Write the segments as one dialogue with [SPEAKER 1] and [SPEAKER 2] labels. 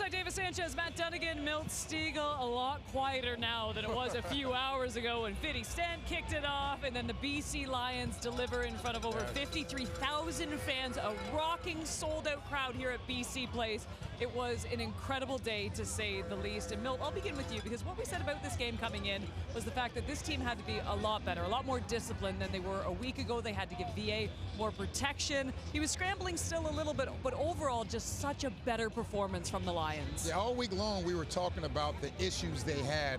[SPEAKER 1] Alongside David Sanchez, Matt Dunnigan, Milt Stiegel, a lot quieter now than it was a few hours ago when Fitty Stent kicked it off, and then the BC Lions deliver in front of over 53,000 fans, a rocking, sold-out crowd here at BC Place. It was an incredible day, to say the least. And Milt, I'll begin with you, because what we said about this game coming in was the fact that this team had to be a lot better, a lot more disciplined than they were a week ago. They had to give VA more protection. He was scrambling still a little bit, but overall, just such a better performance from the Lions.
[SPEAKER 2] Yeah, all week long we were talking about the issues they had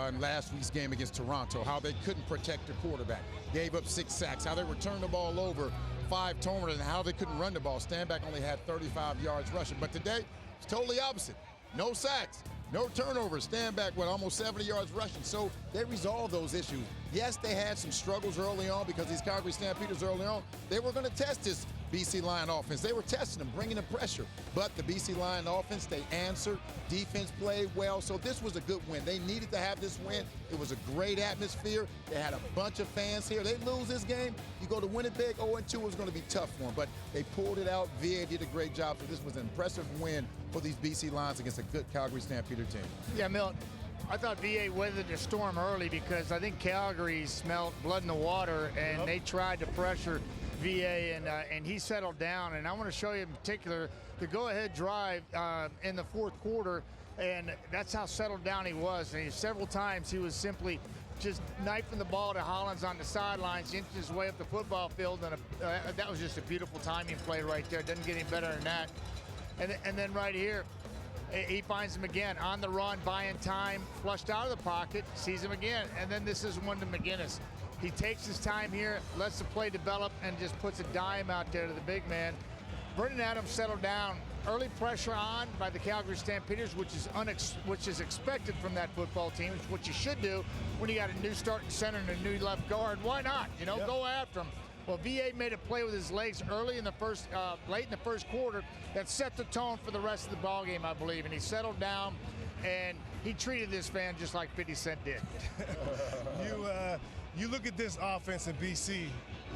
[SPEAKER 2] in last week's game against Toronto, how they couldn't protect their quarterback, gave up 6 sacks, how they were turning the ball over 5 turnovers, and how they couldn't run the ball. Stanback only had 35 yards rushing, but today it's totally opposite. No sacks, no turnovers. Stanback with almost 70 yards rushing. So they resolved those issues. Yes, they had some struggles early on because these Calgary Stampeders early on, they were going to test this BC Lion offense. They were testing them, bringing them pressure. But the BC Lion offense, they answered. Defense played well. So this was a good win. They needed to have this win. It was a great atmosphere. They had a bunch of fans here. They lose this game, you go to Winnipeg 0-2, was going to be tough for them. But they pulled it out. VA did a great job. So this was an impressive win for these BC Lions against a good Calgary Stampeder team.
[SPEAKER 3] Yeah, Milt, I thought VA weathered the storm early because I think Calgary smelled blood in the water, and they tried to pressure VA, and he settled down. And I want to show you in particular the go-ahead drive in the fourth quarter, and that's how settled down he was. And several times he was simply just knifing the ball to Hollins on the sidelines, inching his way up the football field, and that was just a beautiful timing play right there. Doesn't get any better than that. And then right here, he finds him again on the run, buying time, flushed out of the pocket, sees him again, and then this is one to McGinnis. He takes his time here, lets the play develop, and just puts a dime out there to the big man. Vernon Adams settled down. Early pressure on by the Calgary Stampeders, which is expected from that football team. It's what you should do when you got a new starting center and a new left guard. Why not? You know, go after him. Well, VA made a play with his legs early in the first, late in the first quarter that set the tone for the rest of the ball game, I believe. And he settled down, and he treated this fan just like 50 Cent did.
[SPEAKER 4] You look at this offense in BC,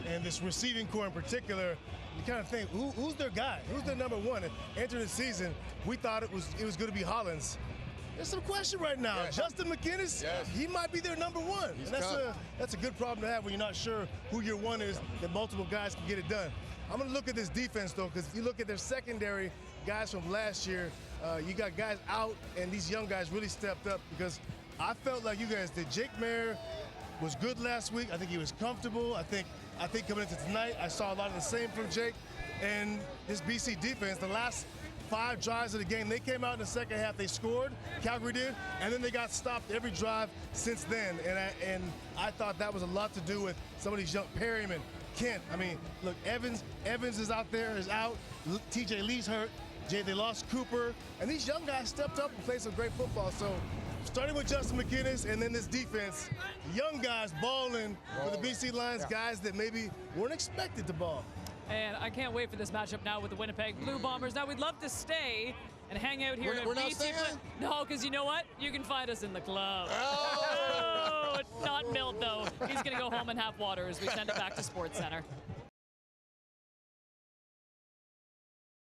[SPEAKER 4] and this receiving core in particular, you kind of think, who's their guy? Who's their number one? And entering the season, we thought it was going to be Hollins. There's some question right now.
[SPEAKER 2] Yeah.
[SPEAKER 4] Justin McInnis, he might be their number one.
[SPEAKER 2] He's
[SPEAKER 4] and that's a good problem to have when you're not sure who your one is, that multiple guys can get it done. I'm going to look at this defense, though, because if you look at their secondary guys from last year, you got guys out, and these young guys really stepped up, because I felt like you guys did. Jake Mayer was good last week. I think he was comfortable. I think coming into tonight, I saw a lot of the same from Jake. And this BC defense, the last 5 drives of the game, they came out in the second half, they scored, Calgary did, and then they got stopped every drive since then. And I thought that was a lot to do with some of these young, Perryman, Kent. I mean, look, Evans is out there, is out. TJ Lee's hurt. They lost Cooper. And these young guys stepped up and played some great football. So starting with Justin McInnis and then this defense, young guys balling for the BC Lions, guys that maybe weren't expected to ball.
[SPEAKER 1] And I can't wait for this matchup now with the Winnipeg Blue Bombers. Now, we'd love to stay and hang out here
[SPEAKER 2] We're
[SPEAKER 1] at
[SPEAKER 2] not
[SPEAKER 1] BC.
[SPEAKER 2] staying?
[SPEAKER 1] No, because you know what? You can find us in the club.
[SPEAKER 2] Oh!
[SPEAKER 1] Not Milt, though. He's going to go home and have water as we send it back to Sports Center.